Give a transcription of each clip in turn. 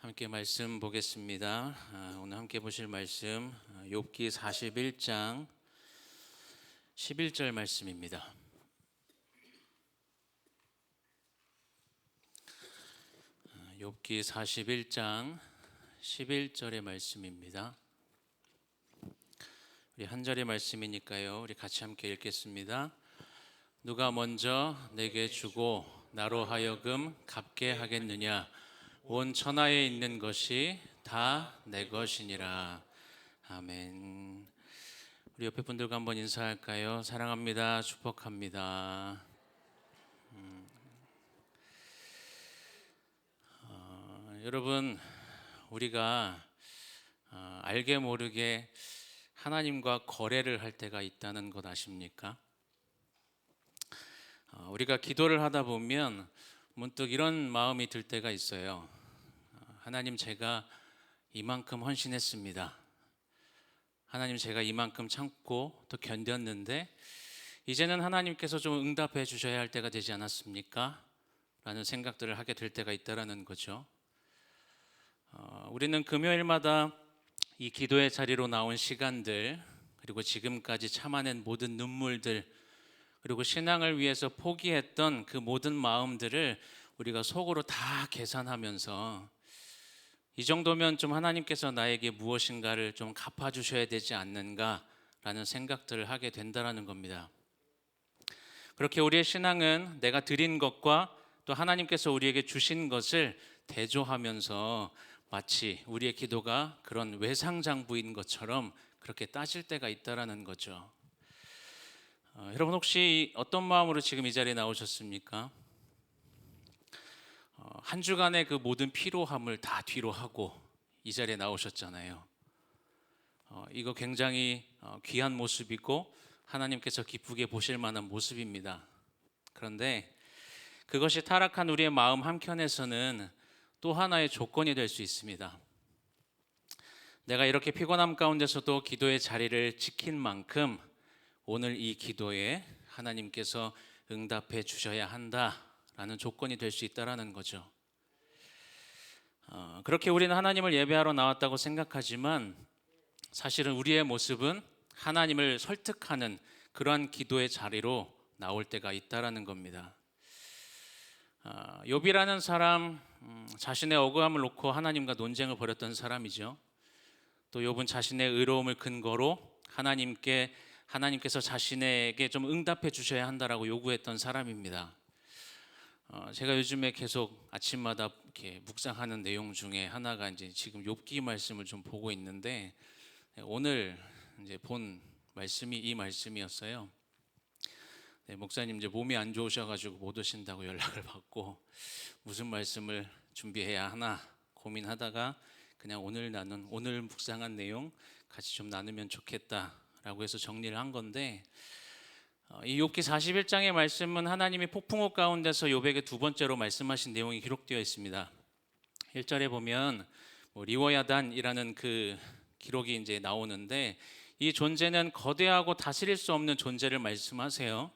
함께 말씀 보겠습니다. 오늘 함께 보실 말씀 욥기 41장 11절 말씀입니다. 욥기 41장 11절의 말씀입니다. 우리 한 절의 말씀이니까요. 우리 같이 함께 읽겠습니다. 누가 먼저 내게 주고 나로 하여금 갚게 하겠느냐? 온 천하에 있는 것이 다 내 것이니라. 아멘. 우리 옆에 분들과 한번 인사할까요? 사랑합니다. 축복합니다. 여러분, 우리가 알게 모르게 하나님과 거래를 할 때가 있다는 것 아십니까? 우리가 기도를 하다 보면 문득 이런 마음이 들 때가 있어요. 하나님, 제가 이만큼 헌신했습니다. 하나님, 제가 이만큼 참고 또 견뎠는데 이제는 하나님께서 좀 응답해 주셔야 할 때가 되지 않았습니까? 라는 생각들을 하게 될 때가 있다라는 거죠. 우리는 금요일마다 이 기도의 자리로 나온 시간들, 그리고 지금까지 참아낸 모든 눈물들, 그리고 신앙을 위해서 포기했던 그 모든 마음들을 우리가 속으로 다 계산하면서 이 정도면 좀 하나님께서 나에게 무엇인가를 좀 갚아주셔야 되지 않는가라는 생각들을 하게 된다는 겁니다. 그렇게 우리의 신앙은 내가 드린 것과 또 하나님께서 우리에게 주신 것을 대조하면서 마치 우리의 기도가 그런 외상장부인 것처럼 그렇게 따질 때가 있다는 거죠. 여러분, 혹시 어떤 마음으로 지금 이 자리에 나오셨습니까? 한 주간의 그 모든 피로함을 다 뒤로 하고 이 자리에 나오셨잖아요. 이거 굉장히 귀한 모습이고 하나님께서 기쁘게 보실 만한 모습입니다. 그런데 그것이 타락한 우리의 마음 한켠에서는 또 하나의 조건이 될 수 있습니다. 내가 이렇게 피곤함 가운데서도 기도의 자리를 지킨 만큼 오늘 이 기도에 하나님께서 응답해 주셔야 한다라는 조건이 될 수 있다라는 거죠. 그렇게 우리는 하나님을 예배하러 나왔다고 생각하지만 사실은 우리의 모습은 하나님을 설득하는 그러한 기도의 자리로 나올 때가 있다라는 겁니다. 욥이라는 사람, 자신의 억울함을 놓고 하나님과 논쟁을 벌였던 사람이죠. 또 욥은 자신의 의로움을 근거로 하나님께서 자신에게 좀 응답해 주셔야 한다라고 요구했던 사람입니다. 제가 요즘에 계속 아침마다 이렇게 묵상하는 내용 중에 하나가 이제 지금 욥기 말씀을 좀 보고 있는데 오늘 이제 본 말씀이 이 말씀이었어요. 목사님 이제 몸이 안 좋으셔가지고 못 오신다고 연락을 받고 무슨 말씀을 준비해야 하나 고민하다가 그냥 오늘 묵상한 내용 같이 좀 나누면 좋겠다라고 해서 정리를 한 건데, 이 욥기 41장의 말씀은 하나님이 폭풍우 가운데서 욥에게 두 번째로 말씀하신 내용이 기록되어 있습니다. 1절에 보면 리워야단이라는 그 기록이 이제 나오는데 이 존재는 거대하고 다스릴 수 없는 존재를 말씀하세요.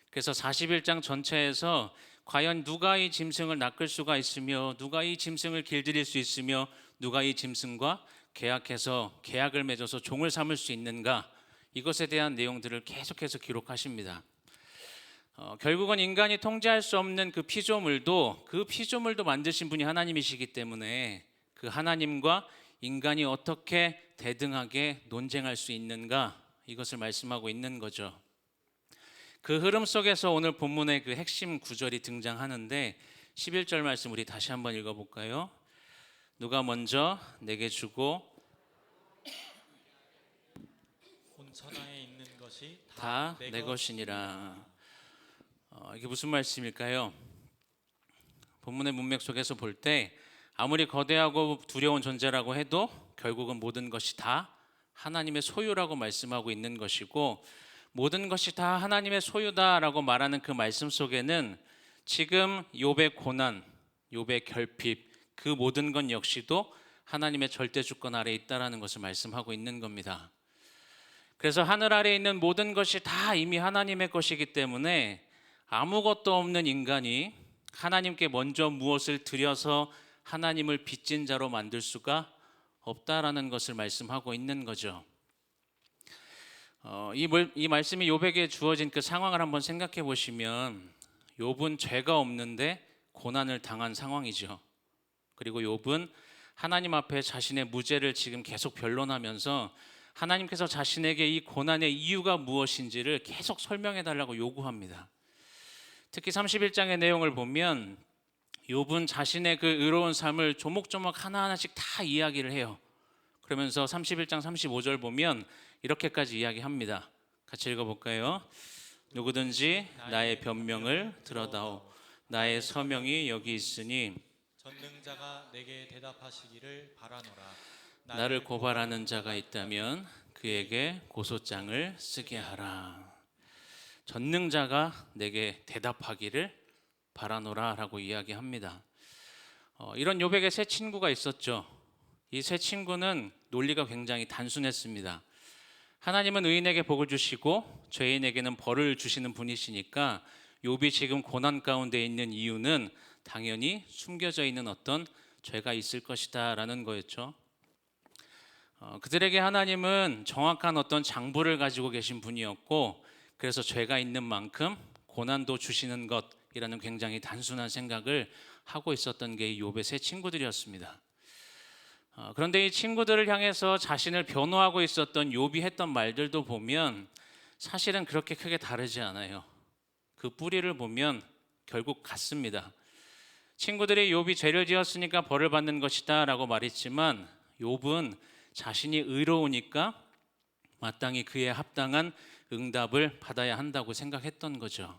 그래서 41장 전체에서 과연 누가 이 짐승을 낚을 수가 있으며 누가 이 짐승을 길들일 수 있으며 누가 이 짐승과 계약을 맺어서 종을 삼을 수 있는가, 이것에 대한 내용들을 계속해서 기록하십니다. 결국은 인간이 통제할 수 없는 그 피조물도 만드신 분이 하나님이시기 때문에 그 하나님과 인간이 어떻게 대등하게 논쟁할 수 있는가, 이것을 말씀하고 있는 거죠. 그 흐름 속에서 오늘 본문의 그 핵심 구절이 등장하는데 11절 말씀 우리 다시 한번 읽어볼까요? 누가 먼저 내게 주고 온 천하에 있는 것이 다 내 것이니라. 이게 무슨 말씀일까요? 본문의 문맥 속에서 볼 때 아무리 거대하고 두려운 존재라고 해도 결국은 모든 것이 다 하나님의 소유라고 말씀하고 있는 것이고, 모든 것이 다 하나님의 소유다라고 말하는 그 말씀 속에는 지금 욥의 고난, 욥의 결핍, 그 모든 것 역시도 하나님의 절대 주권 아래에 있다라는 것을 말씀하고 있는 겁니다. 그래서 하늘 아래에 있는 모든 것이 다 이미 하나님의 것이기 때문에 아무것도 없는 인간이 하나님께 먼저 무엇을 드려서 하나님을 빚진 자로 만들 수가 없다라는 것을 말씀하고 있는 거죠. 이 말씀이 욥에게 주어진 그 상황을 한번 생각해 보시면 욥은 죄가 없는데 고난을 당한 상황이죠. 그리고 욥은 하나님 앞에 자신의 무죄를 지금 계속 변론하면서 하나님께서 자신에게 이 고난의 이유가 무엇인지를 계속 설명해 달라고 요구합니다. 특히 31장의 내용을 보면 욥은 자신의 그 의로운 삶을 조목조목 하나하나씩 다 이야기를 해요. 그러면서 31장 35절 보면 이렇게까지 이야기합니다. 같이 읽어볼까요? 누구든지 나의 변명을 들어다오. 나의 서명이 여기 있으니 전능자가 내게 대답하시기를 바라노라. 나를 고발하는 자가 있다면 그에게 고소장을 쓰게 하라. 전능자가 내게 대답하기를 바라노라 라고 이야기합니다. 이런 욥에게 세 친구가 있었죠. 이 세 친구는 논리가 굉장히 단순했습니다. 하나님은 의인에게 복을 주시고 죄인에게는 벌을 주시는 분이시니까 욥이 지금 고난 가운데 있는 이유는 당연히 숨겨져 있는 어떤 죄가 있을 것이다 라는 거였죠. 그들에게 하나님은 정확한 어떤 장부를 가지고 계신 분이었고, 그래서 죄가 있는 만큼 고난도 주시는 것이라는 굉장히 단순한 생각을 하고 있었던 게 욥의 세 친구들이었습니다. 그런데 이 친구들을 향해서 자신을 변호하고 있었던 욥이 했던 말들도 보면 사실은 그렇게 크게 다르지 않아요. 그 뿌리를 보면 결국 같습니다. 친구들이 욥이 죄를 지었으니까 벌을 받는 것이다 라고 말했지만 욥은 자신이 의로우니까 마땅히 그에 합당한 응답을 받아야 한다고 생각했던 거죠.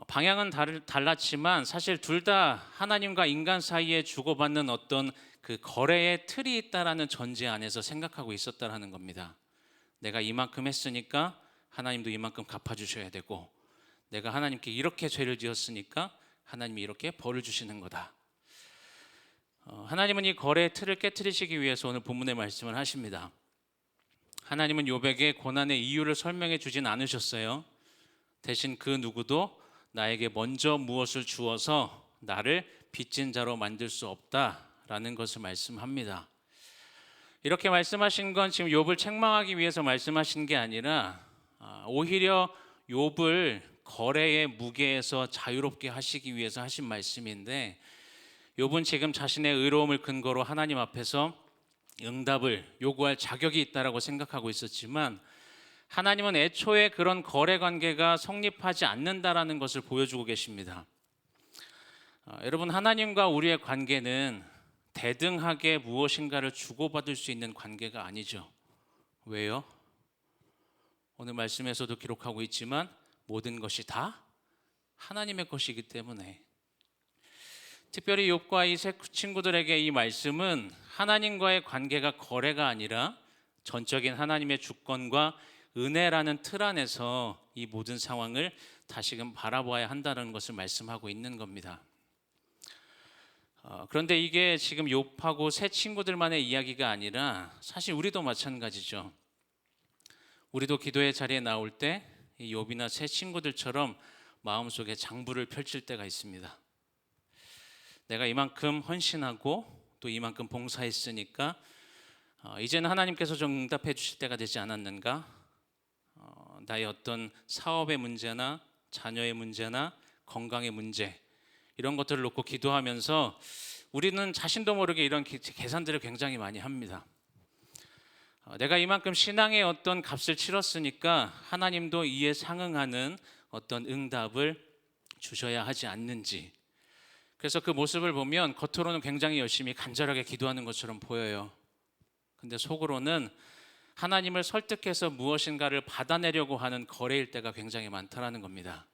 방향은 달랐지만 사실 둘 다 하나님과 인간 사이에 주고받는 어떤 그 거래의 틀이 있다라는 전제 안에서 생각하고 있었다라는 겁니다. 내가 이만큼 했으니까 하나님도 이만큼 갚아주셔야 되고, 내가 하나님께 이렇게 죄를 지었으니까 하나님이 이렇게 벌을 주시는 거다. 하나님은 이 거래의 틀을 깨트리시기 위해서 오늘 본문의 말씀을 하십니다. 하나님은 욥에게 고난의 이유를 설명해 주진 않으셨어요. 대신 그 누구도 나에게 먼저 무엇을 주어서 나를 빚진 자로 만들 수 없다라는 것을 말씀합니다. 이렇게 말씀하신 건 지금 욥을 책망하기 위해서 말씀하신 게 아니라 오히려 욥을 거래의 무게에서 자유롭게 하시기 위해서 하신 말씀인데, 욥은 지금 자신의 의로움을 근거로 하나님 앞에서 응답을 요구할 자격이 있다라고 생각하고 있었지만 하나님은 애초에 그런 거래 관계가 성립하지 않는다라는 것을 보여주고 계십니다. 여러분, 하나님과 우리의 관계는 대등하게 무엇인가를 주고받을 수 있는 관계가 아니죠. 왜요? 오늘 말씀에서도 기록하고 있지만 모든 것이 다 하나님의 것이기 때문에. 특별히 욥과 이 세 친구들에게 이 말씀은 하나님과의 관계가 거래가 아니라 전적인 하나님의 주권과 은혜라는 틀 안에서 이 모든 상황을 다시금 바라보아야 한다는 것을 말씀하고 있는 겁니다. 그런데 이게 지금 욥하고 세 친구들만의 이야기가 아니라 사실 우리도 마찬가지죠. 우리도 기도의 자리에 나올 때 이 욥이나 세 친구들처럼 마음속에 장부를 펼칠 때가 있습니다. 내가 이만큼 헌신하고 또 이만큼 봉사했으니까 이제는 하나님께서 좀 응답해 주실 때가 되지 않았는가? 나의 어떤 사업의 문제나 자녀의 문제나 건강의 문제, 이런 것들을 놓고 기도하면서 우리는 자신도 모르게 이런 계산들을 굉장히 많이 합니다. 내가 이만큼 신앙의 어떤 값을 치렀으니까 하나님도 이에 상응하는 어떤 응답을 주셔야 하지 않는지. 그래서 그 모습을 보면 겉으로는 굉장히 열심히 간절하게 기도하는 것처럼 보여요. 근데 속으로는 하나님을 설득해서 무엇인가를 받아내려고 하는 거래일 때가 굉장히 많다라는 겁니다.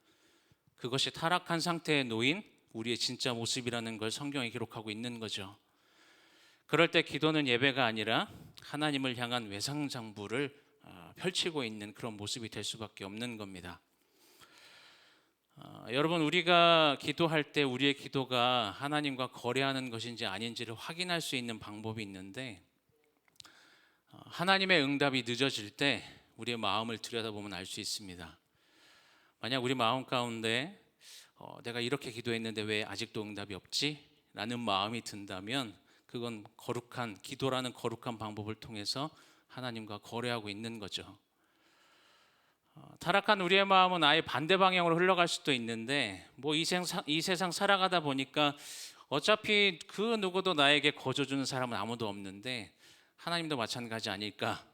그것이 타락한 상태에 놓인 우리의 진짜 모습이라는 걸 성경에 기록하고 있는 거죠. 그럴 때 기도는 예배가 아니라 하나님을 향한 외상장부를 펼치고 있는 그런 모습이 될 수밖에 없는 겁니다. 여러분, 우리가 기도할 때 우리의 기도가 하나님과 거래하는 것인지 아닌지를 확인할 수 있는 방법이 있는데, 하나님의 응답이 늦어질 때 우리의 마음을 들여다보면 알 수 있습니다. 만약 우리 마음 가운데 내가 이렇게 기도했는데 왜 아직도 응답이 없지? 라는 마음이 든다면 그건 거룩한 기도라는 거룩한 방법을 통해서 하나님과 거래하고 있는 거죠. 타락한 우리의 마음은 아예 반대 방향으로 흘러갈 수도 있는데 뭐 이 세상 살아가다 보니까 어차피 그 누구도 나에게 거저주는 사람은 아무도 없는데 하나님도 마찬가지 아닐까.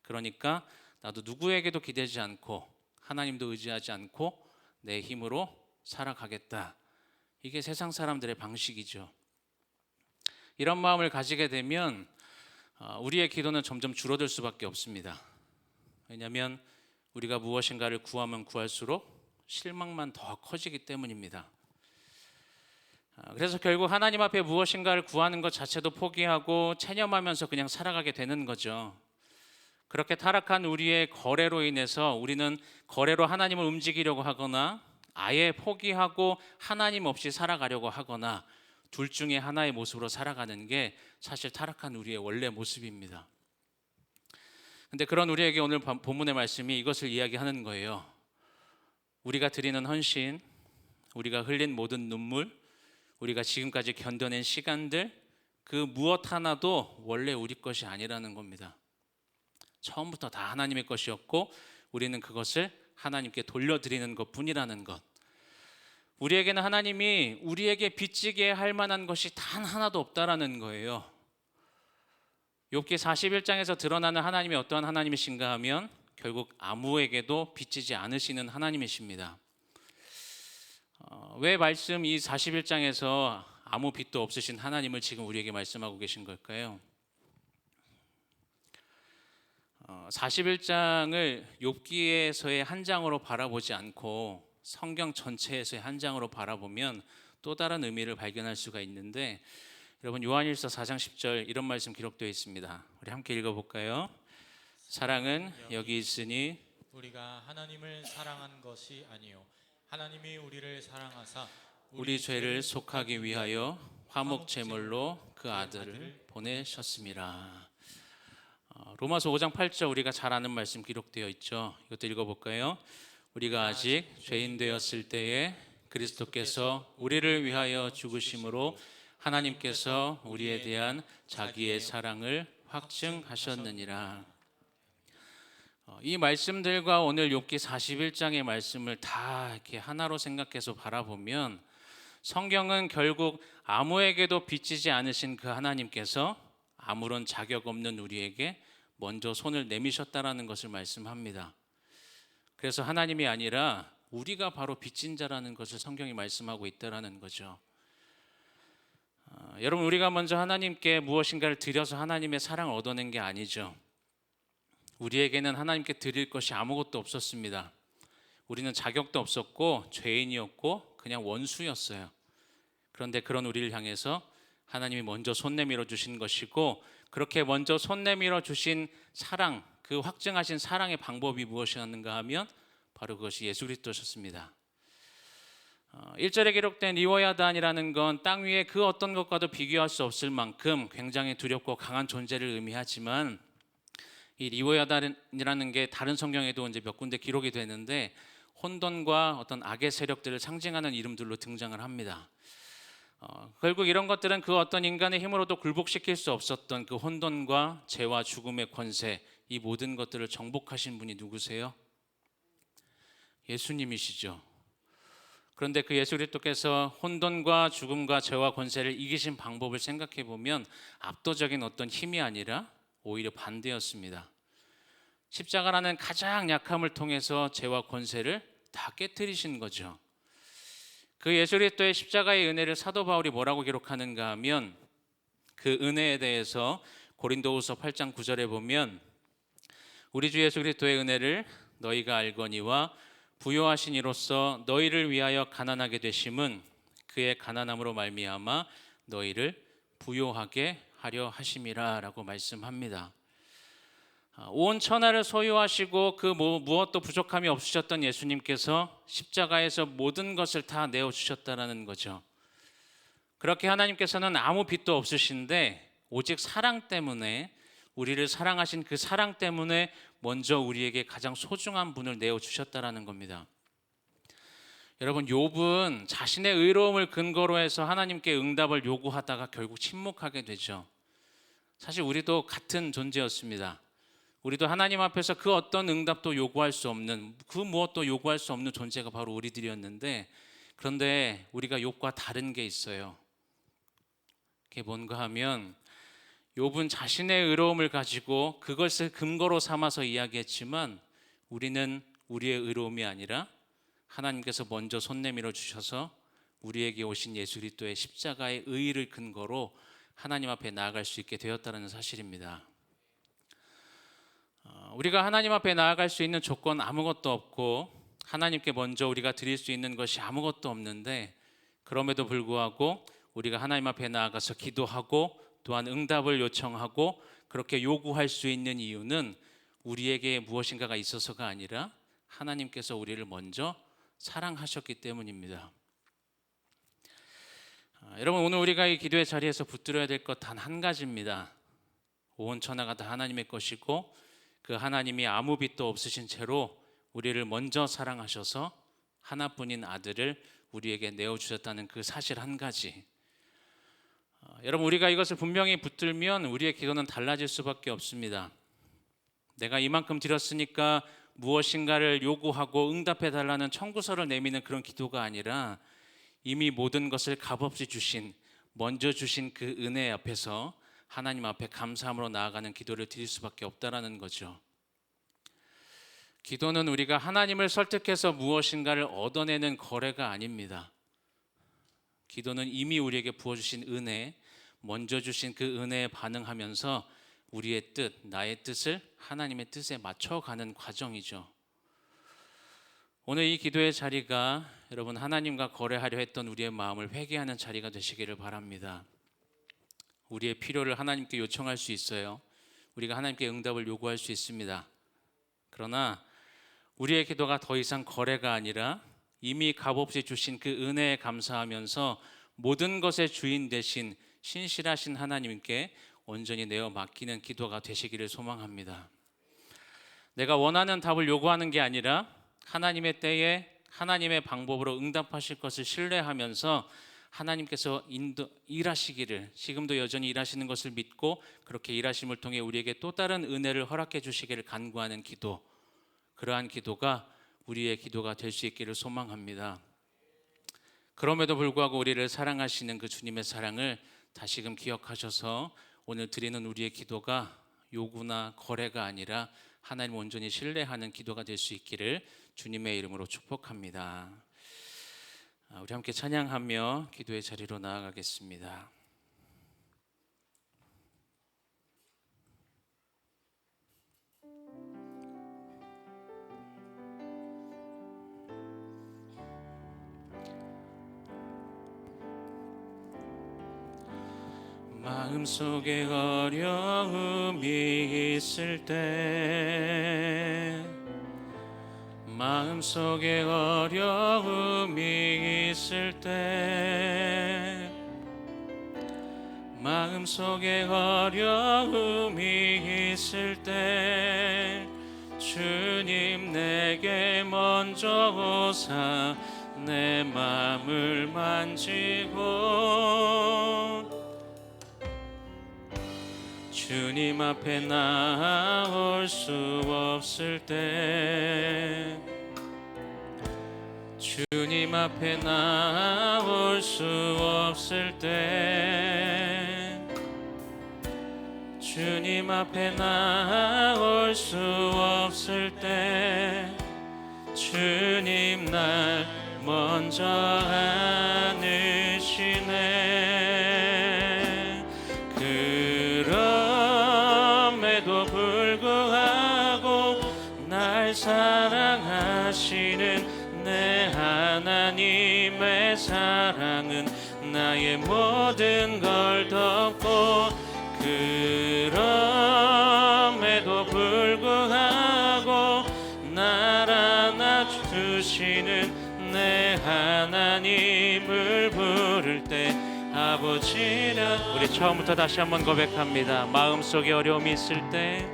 그러니까 나도 누구에게도 기대지 않고 하나님도 의지하지 않고 내 힘으로 살아가겠다. 이게 세상 사람들의 방식이죠. 이런 마음을 가지게 되면 우리의 기도는 점점 줄어들 수밖에 없습니다. 왜냐하면 우리가 무엇인가를 구하면 구할수록 실망만 더 커지기 때문입니다. 그래서 결국 하나님 앞에 무엇인가를 구하는 것 자체도 포기하고 체념하면서 그냥 살아가게 되는 거죠. 그렇게 타락한 우리의 거래로 인해서 우리는 거래로 하나님을 움직이려고 하거나 아예 포기하고 하나님 없이 살아가려고 하거나 둘 중에 하나의 모습으로 살아가는 게 사실 타락한 우리의 원래 모습입니다. 근데 그런 우리에게 오늘 본문의 말씀이 이것을 이야기하는 거예요. 우리가 드리는 헌신, 우리가 흘린 모든 눈물, 우리가 지금까지 견뎌낸 시간들, 그 무엇 하나도 원래 우리 것이 아니라는 겁니다. 처음부터 다 하나님의 것이었고 우리는 그것을 하나님께 돌려드리는 것뿐이라는 것. 우리에게는 하나님이 우리에게 빚지게 할 만한 것이 단 하나도 없다라는 거예요. 욥기 41장에서 드러나는 하나님이 어떠한 하나님이신가 하면 결국 아무에게도 빚지지 않으시는 하나님이십니다. 왜 말씀 이 41장에서 아무 빚도 없으신 하나님을 지금 우리에게 말씀하고 계신 걸까요? 41장을 욥기에서의 한 장으로 바라보지 않고 성경 전체에서의 한 장으로 바라보면 또 다른 의미를 발견할 수가 있는데, 여러분 요한일서 4장 10절 이런 말씀 기록되어 있습니다. 우리 함께 읽어볼까요? 사랑은 여기 있으니 우리가 하나님을 사랑한 것이 아니요 하나님이 우리를 사랑하사 우리 죄를 속하기 위하여 화목 제물로 그 아들을 보내셨습니다. 로마서 5장 8절 우리가 잘 아는 말씀 기록되어 있죠. 이것도 읽어볼까요? 우리가 아직 죄인 되었을 때에 그리스도께서 우리를 위하여 죽으심으로 하나님께서 우리에 대한 자기의 사랑을 확증하셨느니라. 이 말씀들과 오늘 욥기 41장의 말씀을 다 이렇게 하나로 생각해서 바라보면 성경은 결국 아무에게도 빚지지 않으신 그 하나님께서 아무런 자격 없는 우리에게 먼저 손을 내미셨다라는 것을 말씀합니다. 그래서 하나님이 아니라 우리가 바로 빚진 자라는 것을 성경이 말씀하고 있다라는 거죠. 여러분, 우리가 먼저 하나님께 무엇인가를 드려서 하나님의 사랑을 얻어낸 게 아니죠. 우리에게는 하나님께 드릴 것이 아무것도 없었습니다. 우리는 자격도 없었고 죄인이었고 그냥 원수였어요. 그런데 그런 우리를 향해서 하나님이 먼저 손 내밀어 주신 것이고, 그렇게 먼저 손 내밀어 주신 사랑, 그 확증하신 사랑의 방법이 무엇이었는가 하면 바로 그것이 예수 그리스도셨습니다. 1절에 기록된 리워야단이라는 건 땅 위에 그 어떤 것과도 비교할 수 없을 만큼 굉장히 두렵고 강한 존재를 의미하지만, 이 리워야단이라는 게 다른 성경에도 이제 몇 군데 기록이 되는데 혼돈과 어떤 악의 세력들을 상징하는 이름들로 등장을 합니다. 결국 이런 것들은 그 어떤 인간의 힘으로도 굴복시킬 수 없었던 그 혼돈과 죄와 죽음의 권세, 이 모든 것들을 정복하신 분이 누구세요? 예수님이시죠. 그런데 그 예수 그리스도께서 혼돈과 죽음과 죄와 권세를 이기신 방법을 생각해 보면 압도적인 어떤 힘이 아니라 오히려 반대였습니다. 십자가라는 가장 약함을 통해서 죄와 권세를 다 깨뜨리신 거죠. 그 예수 그리스도의 십자가의 은혜를 사도 바울이 뭐라고 기록하는가 하면, 그 은혜에 대해서 고린도후서 8장 9절에 보면 우리 주 예수 그리스도의 은혜를 너희가 알거니와 부요하신 이로써 너희를 위하여 가난하게 되심은 그의 가난함으로 말미암아 너희를 부요하게 하려 하심이라 라고 말씀합니다. 온 천하를 소유하시고 그 무엇도 부족함이 없으셨던 예수님께서 십자가에서 모든 것을 다 내어주셨다라는 거죠. 그렇게 하나님께서는 아무 빚도 없으신데 오직 사랑 때문에, 우리를 사랑하신 그 사랑 때문에 먼저 우리에게 가장 소중한 분을 내어주셨다라는 겁니다. 여러분, 욥은 자신의 의로움을 근거로 해서 하나님께 응답을 요구하다가 결국 침묵하게 되죠. 사실 우리도 같은 존재였습니다. 우리도 하나님 앞에서 그 어떤 응답도 요구할 수 없는, 그 무엇도 요구할 수 없는 존재가 바로 우리들이었는데, 그런데 우리가 욥과 다른 게 있어요. 그게 뭔가 하면 욥은 자신의 의로움을 가지고 그것을 근거로 삼아서 이야기했지만, 우리는 우리의 의로움이 아니라 하나님께서 먼저 손 내밀어 주셔서 우리에게 오신 예수 그리스도의 십자가의 의의를 근거로 하나님 앞에 나아갈 수 있게 되었다는 사실입니다. 우리가 하나님 앞에 나아갈 수 있는 조건 아무것도 없고, 하나님께 먼저 우리가 드릴 수 있는 것이 아무것도 없는데, 그럼에도 불구하고 우리가 하나님 앞에 나아가서 기도하고 또한 응답을 요청하고 그렇게 요구할 수 있는 이유는 우리에게 무엇인가가 있어서가 아니라 하나님께서 우리를 먼저 사랑하셨기 때문입니다. 여러분, 오늘 우리가 이 기도의 자리에서 붙들어야 될 것 단 한 가지입니다. 온 천하가 다 하나님의 것이고, 그 하나님이 아무 빚도 없으신 채로 우리를 먼저 사랑하셔서 하나뿐인 아들을 우리에게 내어주셨다는 그 사실 한 가지. 여러분, 우리가 이것을 분명히 붙들면 우리의 기도는 달라질 수밖에 없습니다. 내가 이만큼 드렸으니까 무엇인가를 요구하고 응답해 달라는 청구서를 내미는 그런 기도가 아니라, 이미 모든 것을 값없이 주신, 먼저 주신 그 은혜 앞에서 하나님 앞에 감사함으로 나아가는 기도를 드릴 수밖에 없다라는 거죠. 기도는 우리가 하나님을 설득해서 무엇인가를 얻어내는 거래가 아닙니다. 기도는 이미 우리에게 부어주신 은혜, 먼저 주신 그 은혜에 반응하면서 우리의 뜻, 나의 뜻을 하나님의 뜻에 맞춰가는 과정이죠. 오늘 이 기도의 자리가 여러분, 하나님과 거래하려 했던 우리의 마음을 회개하는 자리가 되시기를 바랍니다. 우리의 필요를 하나님께 요청할 수 있어요. 우리가 하나님께 응답을 요구할 수 있습니다. 그러나 우리의 기도가 더 이상 거래가 아니라 이미 값없이 주신 그 은혜에 감사하면서 모든 것의 주인 되신 신실하신 하나님께 온전히 내어 맡기는 기도가 되시기를 소망합니다. 내가 원하는 답을 요구하는 게 아니라 하나님의 때에 하나님의 방법으로 응답하실 것을 신뢰하면서 하나님께서 일하시기를, 지금도 여전히 일하시는 것을 믿고 그렇게 일하심을 통해 우리에게 또 다른 은혜를 허락해 주시기를 간구하는 기도, 그러한 기도가 우리의 기도가 될 수 있기를 소망합니다. 그럼에도 불구하고 우리를 사랑하시는 그 주님의 사랑을 다시금 기억하셔서 오늘 드리는 우리의 기도가 요구나 거래가 아니라 하나님 온전히 신뢰하는 기도가 될 수 있기를 주님의 이름으로 축복합니다. 우리 함께 찬양하며 기도의 자리로 나아가겠습니다. 마음속에 어려움이 있을 때, 마음속에 어려움이 있을 때, 마음속에 어려움이 있을 때, 주님 내게 먼저 오사 내 마음을 만지고 주님 앞에 나올 수 없을 때, 주님 앞에 나올 수 없을 때, 주님 앞에 나올 수 없을 때, 주님 날 먼저 안으시네. 그럼에도 불구하고 날 사랑하시는 내 하나님의 사랑은 나의 모든 걸 덮고, 그럼에도 불구하고 날 안아주시는 내 하나님을 부를 때 아버지라. 우리 처음부터 다시 한번 고백합니다. 마음속에 어려움이 있을 때,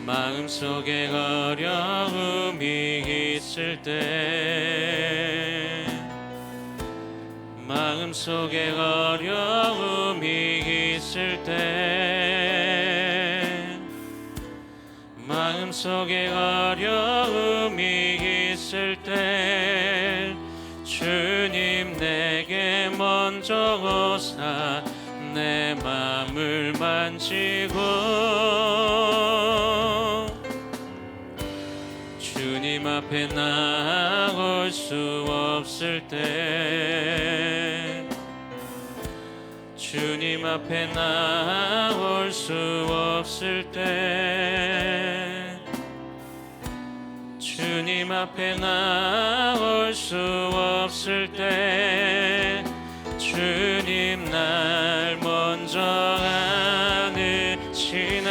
마음속에 어려움이 있을 때, 마음속에 어려움이 있을 때, 마음속에 어려움이 있을 때, 주님 내게 먼저 오사 내 맘을 만지고, 주님 앞에 나올 수 없을 때, 주님 앞에 나올 수 없을 때, 주님 앞에 나올 수 없을 때, 주님 날 먼저 안으시네.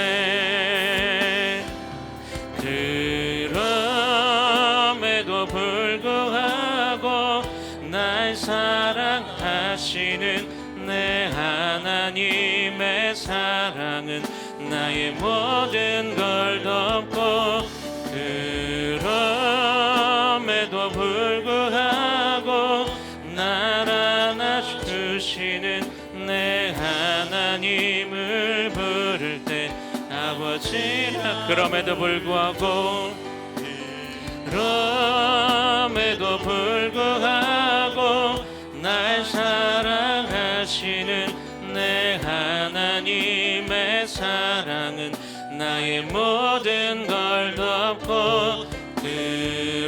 그럼에도 불구하고 날 사랑하시는 내 하나님의 사랑은 나의 모든 걸 덮고, 그럼에도 불구하고 날 안아주시는 내 하나님을 부를 때 아버지라. 그럼에도 불구하고, 그럼에도 불구하고 날 사랑하시는 내 하나님의 사랑은 나의 모든 걸 덮고,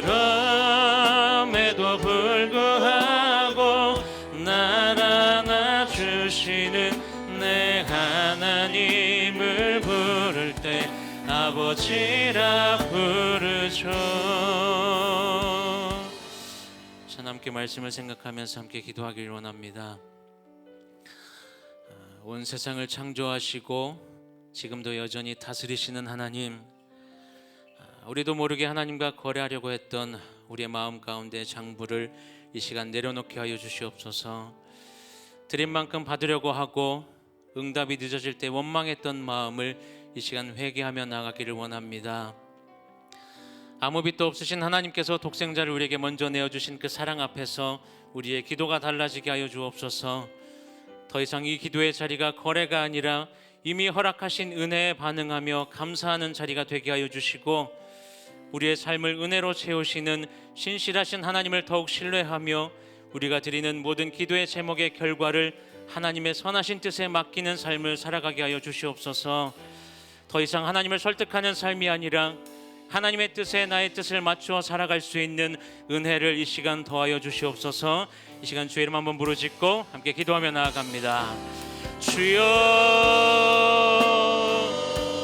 그럼에도 불구하고 날 안아주시는 내 하나님을 부를 때 아버지라 부르죠. 자, 함께 말씀을 생각하면서 함께 기도하길 원합니다. 온 세상을 창조하시고 지금도 여전히 다스리시는 하나님, 우리도 모르게 하나님과 거래하려고 했던 우리의 마음 가운데 장부를 이 시간 내려놓게 하여 주시옵소서. 드린 만큼 받으려고 하고 응답이 늦어질 때 원망했던 마음을 이 시간 회개하며 나가기를 원합니다. 아무 빛도 없으신 하나님께서 독생자를 우리에게 먼저 내어주신 그 사랑 앞에서 우리의 기도가 달라지게 하여 주옵소서. 더 이상 이 기도의 자리가 거래가 아니라 이미 허락하신 은혜에 반응하며 감사하는 자리가 되게 하여 주시고, 우리의 삶을 은혜로 채우시는 신실하신 하나님을 더욱 신뢰하며 우리가 드리는 모든 기도의 제목의 결과를 하나님의 선하신 뜻에 맡기는 삶을 살아가게 하여 주시옵소서. 더 이상 하나님을 설득하는 삶이 아니라 하나님의 뜻에 나의 뜻을 맞추어 살아갈 수 있는 은혜를 이 시간 더하여 주시옵소서. 이 시간 주의 이름 한번 부르짖고 함께 기도하며 나아갑니다. 주여,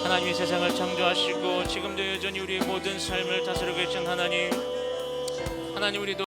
하나님이 세상을 창조하시고 지금도 여전히 우리의 모든 삶을 다스리고 계신 하나님, 하나님 우리도